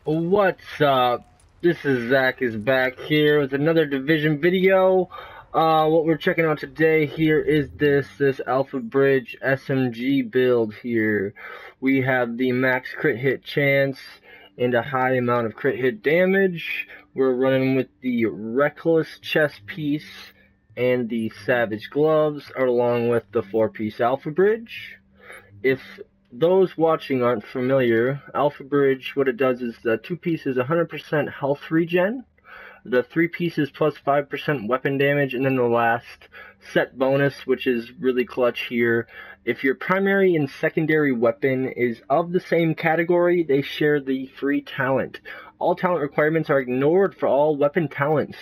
What's up? This is Zach is back here with another division video. What we're checking out today here is this AlphaBridge SMG build here. We have the max crit hit chance and a high amount of crit hit damage. We're running with the Reckless chest piece and the Savage gloves along with the 4-piece AlphaBridge. If those watching aren't familiar, AlphaBridge, what it does is the 2-piece is 100% health regen, the 3-piece is plus 5% weapon damage, and then the last set bonus, which is really clutch here. If your primary and secondary weapon is of the same category, they share the free talent. All talent requirements are ignored for all weapon talents.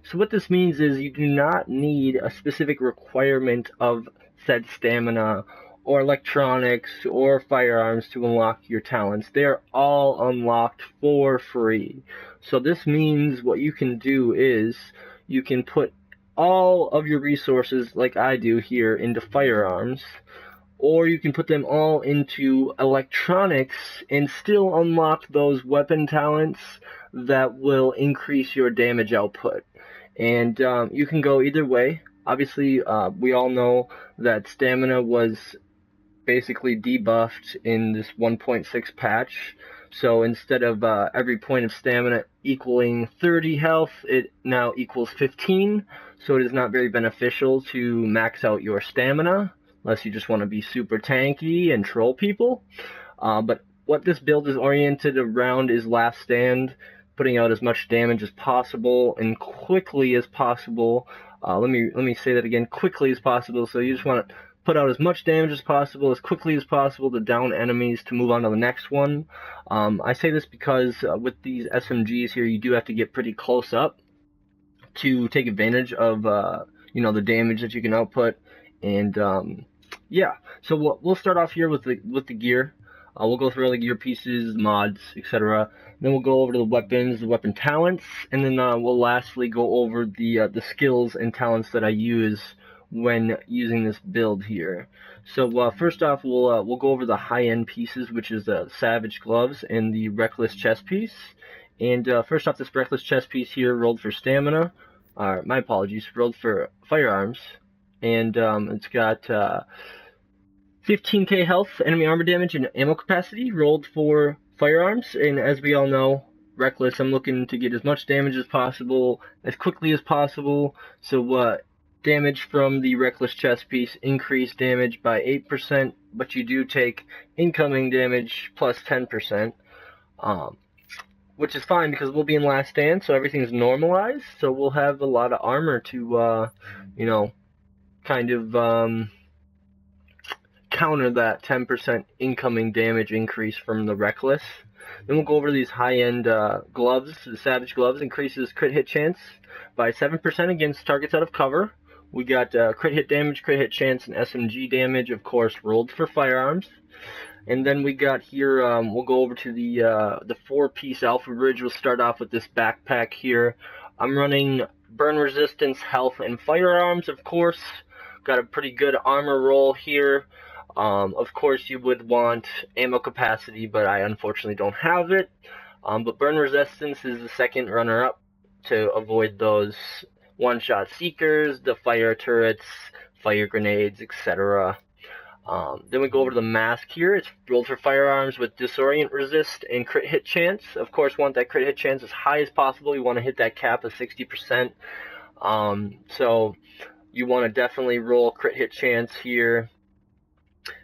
So what this means is you do not need a specific requirement of said stamina or electronics or firearms to unlock your talents. They are all unlocked for free. So this means what you can do is you can put all of your resources, like I do here, into firearms, or you can put them all into electronics and still unlock those weapon talents that will increase your damage output. And you can go either way. Obviously, we all know that stamina was basically debuffed in this 1.6 patch. So instead of every point of stamina equaling 30 health, it now equals 15. So it is not very beneficial to max out your stamina, unless you just want to be super tanky and troll people. But what this build is oriented around is last stand, putting out as much damage as possible and quickly as possible. Let me say that again, quickly as possible. So you just want to put out as much damage as possible, as quickly as possible to down enemies to move on to the next one. I say this because with these SMGs here, you do have to get pretty close up to take advantage of the damage that you can output. And yeah, so we'll start off here with the gear. We'll go through all the gear pieces, mods, etc. Then we'll go over to the weapons, the weapon talents, and then we'll lastly go over the skills and talents that I use when using this build here. So first off, we'll go over the high-end pieces, which is the Savage gloves and the Reckless chest piece. And first off, this Reckless chest piece here rolled for stamina. My apologies, rolled for firearms, and it's got 15k health, enemy armor damage, and ammo capacity rolled for firearms. And as we all know, Reckless, I'm looking to get as much damage as possible, as quickly as possible. So damage from the Reckless chest piece increased damage by 8%, but you do take incoming damage plus 10%, which is fine because we'll be in last stand, so everything's normalized. So we'll have a lot of armor to, kind of counter that 10% incoming damage increase from the Reckless. Then we'll go over these high-end gloves. The Savage gloves increases crit hit chance by 7% against targets out of cover. We got crit hit damage, crit hit chance, and SMG damage, of course, rolled for firearms. And then we got here, we'll go over to the 4-piece AlphaBridge. We'll start off with this backpack here. I'm running burn resistance, health, and firearms, of course. Got a pretty good armor roll here. Of course, you would want ammo capacity, but I unfortunately don't have it. But burn resistance is the second runner-up to avoid those one-shot seekers, the fire turrets, fire grenades, etc. Then we go over to the mask here. It's rolled for firearms with disorient resist and crit hit chance. Of course, want that crit hit chance as high as possible. You want to hit that cap of 60%. So you want to definitely roll crit hit chance here.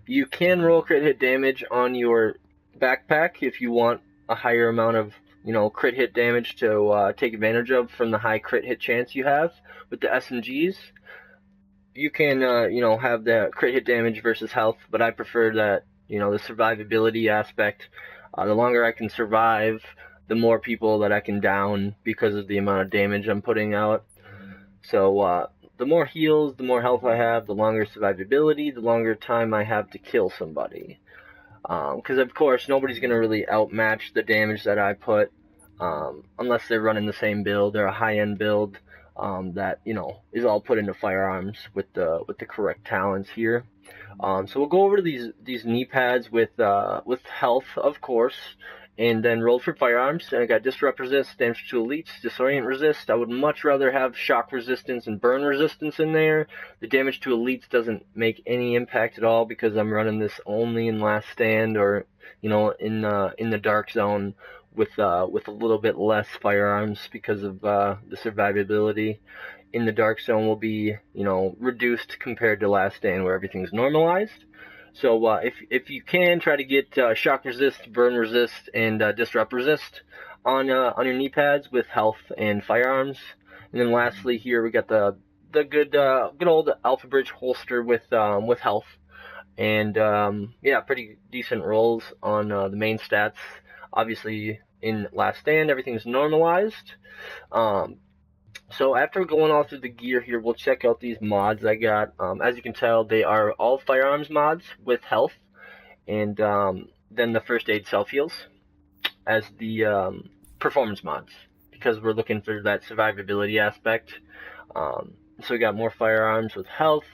You can roll crit hit damage on your backpack if you want a higher amount of crit hit damage to take advantage of from the high crit hit chance you have with the SMGs. You can have the crit hit damage versus health, but I prefer that the survivability aspect. The longer I can survive, the more people that I can down because of the amount of damage I'm putting out. So the more heals, the more health I have, the longer survivability, the longer time I have to kill somebody. Because of course nobody's gonna really outmatch the damage that I put, unless they're running the same build or a high-end build that is all put into firearms with the correct talents here. So we'll go over to these knee pads with health, of course, and then roll for firearms. And I got disrupt resist, damage to elites, disorient resist. I would much rather have shock resistance and burn resistance in there. The damage to elites doesn't make any impact at all because I'm running this only in last stand or in the dark zone with a little bit less firearms because of the survivability. In the dark zone will be reduced compared to last stand where everything's normalized. So if you can try to get shock resist, burn resist, and disrupt resist on your knee pads with health and firearms. And then lastly here we got the good old AlphaBridge holster with health. And yeah, pretty decent rolls on the main stats. Obviously in last stand everything's normalized. So after going all through the gear here, we'll check out these mods I got. As you can tell, they are all firearms mods with health, and then the first aid self heals as the performance mods, because we're looking for that survivability aspect. So we got more firearms with health,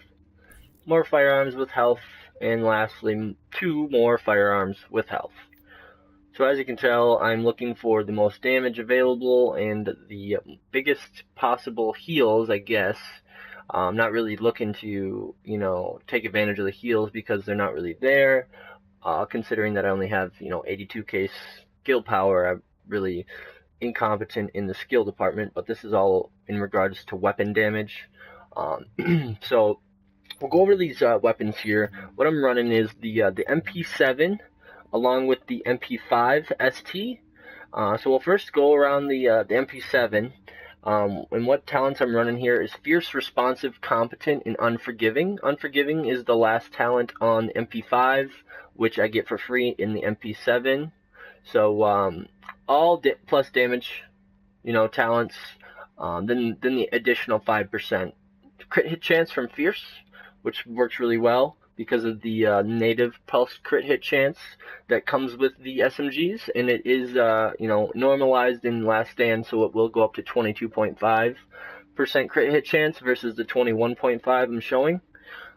and lastly 2 more firearms with health. So as you can tell, I'm looking for the most damage available and the biggest possible heals, I guess. I'm not really looking to, take advantage of the heals because they're not really there. Considering that I only have, 82k skill power, I'm really incompetent in the skill department, but this is all in regards to weapon damage. So we'll go over these weapons here. What I'm running is the MP7 along with the MP5 ST. So we'll first go around the MP7. And what talents I'm running here is Fierce, Responsive, Competent, and Unforgiving. Unforgiving is the last talent on MP5, which I get for free in the MP7. So all plus damage, talents. Then the additional 5% crit hit chance from Fierce, which works really well because of the native pulse crit hit chance that comes with the SMGs, and it is normalized in last stand, so it will go up to 22.5% crit hit chance versus the 21.5 I'm showing.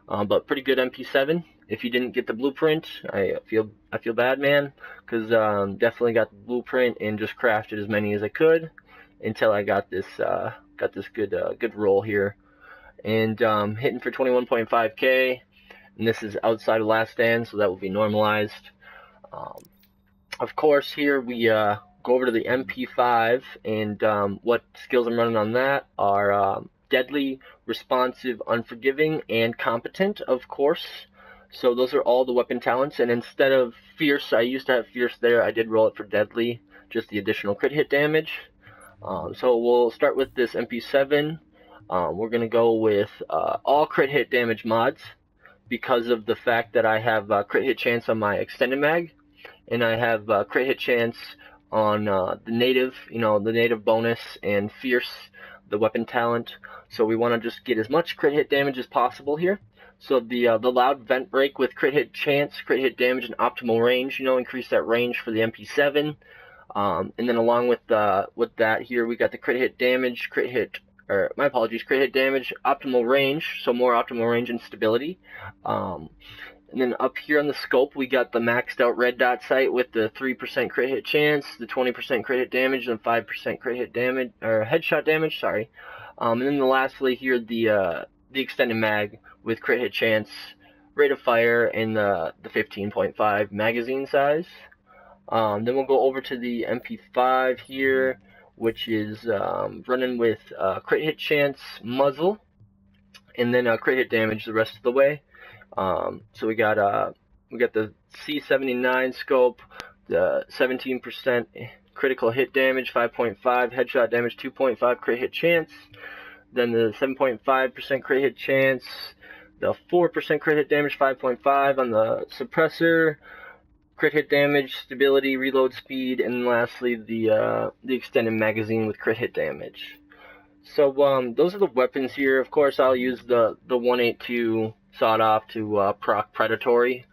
But pretty good MP7. If you didn't get the blueprint, I feel bad, man, because definitely got the blueprint and just crafted as many as I could until I got this good roll here, and hitting for 21.5k. And this is outside of last stand, so that will be normalized. Of course, here we go over to the MP5, and what skills I'm running on that are Deadly, Responsive, Unforgiving, and Competent, of course. So those are all the weapon talents, and instead of Fierce, I used to have Fierce there, I did roll it for Deadly, just the additional crit hit damage. So we'll start with this MP7. We're going to go with all crit hit damage mods, because of the fact that I have crit hit chance on my extended mag, and I have crit hit chance on the native bonus, and Fierce, the weapon talent. So we want to just get as much crit hit damage as possible here. So the loud vent break with crit hit chance, crit hit damage, and optimal range, increase that range for the MP7. And then along with that here, we got the crit hit damage, crit hit damage, optimal range, so more optimal range and stability. And then up here on the scope, we got the maxed out red dot sight with the 3% crit hit chance, the 20% crit hit damage, and 5% crit hit damage, or headshot damage, sorry. And then lastly here, the extended mag with crit hit chance, rate of fire, and the 15.5 magazine size. Then we'll go over to the MP5 here, which is running with crit hit chance, muzzle, and then crit hit damage the rest of the way. So we got the C79 scope, the 17% critical hit damage, 5.5 headshot damage, 2.5 crit hit chance, then the 7.5% crit hit chance, the 4% crit hit damage, 5.5 on the suppressor, crit hit damage, stability, reload speed, and lastly the extended magazine with crit hit damage. So those are the weapons here. Of course, I'll use the 182 sawed off to proc predatory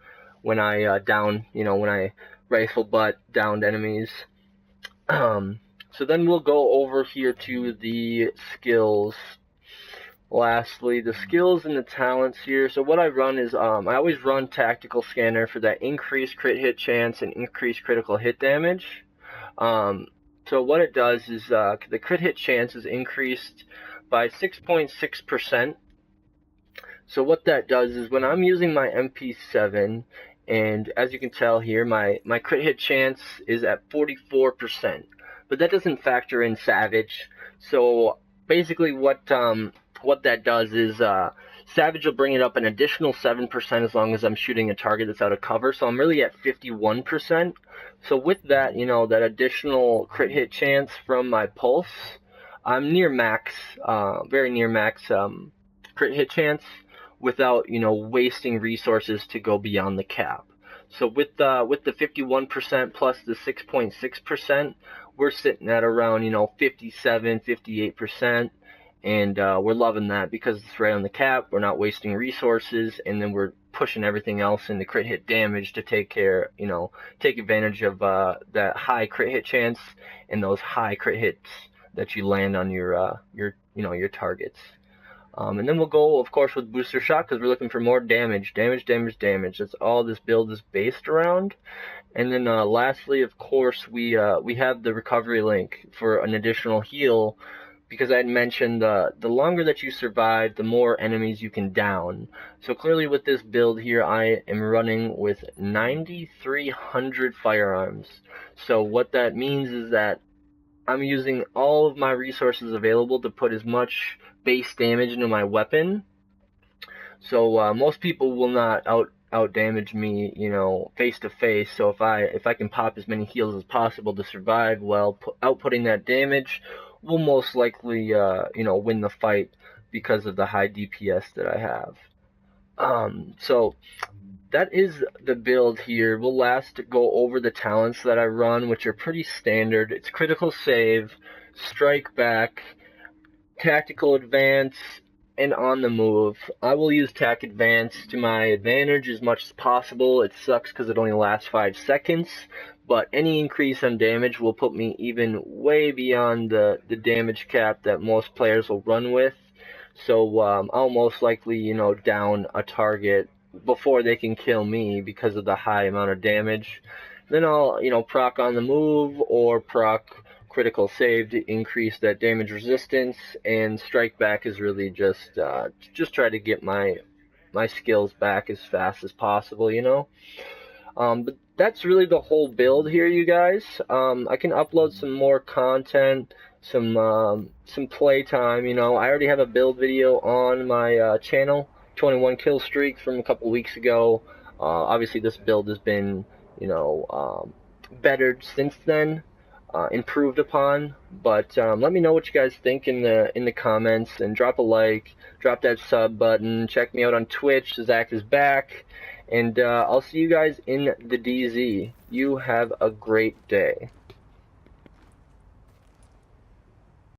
when I when I rifle butt downed enemies. So then we'll go over here to the skills. lastly, the skills and the talents here. So what I run is I always run Tactical Scanner for that increased crit hit chance and increased critical hit damage. So what it does is the crit hit chance is increased by 6.6%. So what that does is when I'm using my MP7, and as you can tell here, my crit hit chance is at 44%, but that doesn't factor in Savage. So basically what that does is Savage will bring it up an additional 7% as long as I'm shooting a target that's out of cover, so I'm really at 51%. So with that, you know, that additional crit hit chance from my pulse, I'm near max, very near max crit hit chance, without, you know, wasting resources to go beyond the cap. So with the 51% plus the 6.6%, we're sitting at around, you know, 57, 58%, and we're loving that because it's right on the cap. We're not wasting resources, and then we're pushing everything else into crit hit damage to take advantage of that high crit hit chance and those high crit hits that you land on your targets. And then we'll go, of course, with Booster Shot because we're looking for more damage. Damage. That's all this build is based around. And then lastly, of course, we have the recovery link for an additional heal because I had mentioned the longer that you survive, the more enemies you can down. So clearly with this build here, I am running with 9,300 firearms. So what that means is that I'm using all of my resources available to put as much base damage into my weapon. So most people will not out damage me, you know, face to face. So if I can pop as many heals as possible to survive while outputting that damage, will most likely win the fight because of the high DPS that I have. So that is the build here. We'll last go over the talents that I run, which are pretty standard. It's critical save, strike back, tactical advance, and on the move. I will use tac advance to my advantage as much as possible. It sucks because it only lasts 5 seconds, but any increase on damage will put me even way beyond the damage cap that most players will run with. So I'll most likely, you know, down a target before they can kill me because of the high amount of damage. Then I'll, you know, proc on the move or proc critical save to increase that damage resistance, and strike back is really just try to get my skills back as fast as possible, you know. But that's really the whole build here, you guys. I can upload some more content, some playtime, you know. I already have a build video on my channel, 21 kill streak from a couple weeks ago. Obviously this build has been, you know, bettered since then, improved upon, but let me know what you guys think in the comments, and drop a like, drop that sub button, check me out on Twitch. Zach is back, and I'll see you guys in the DZ. You have a great day.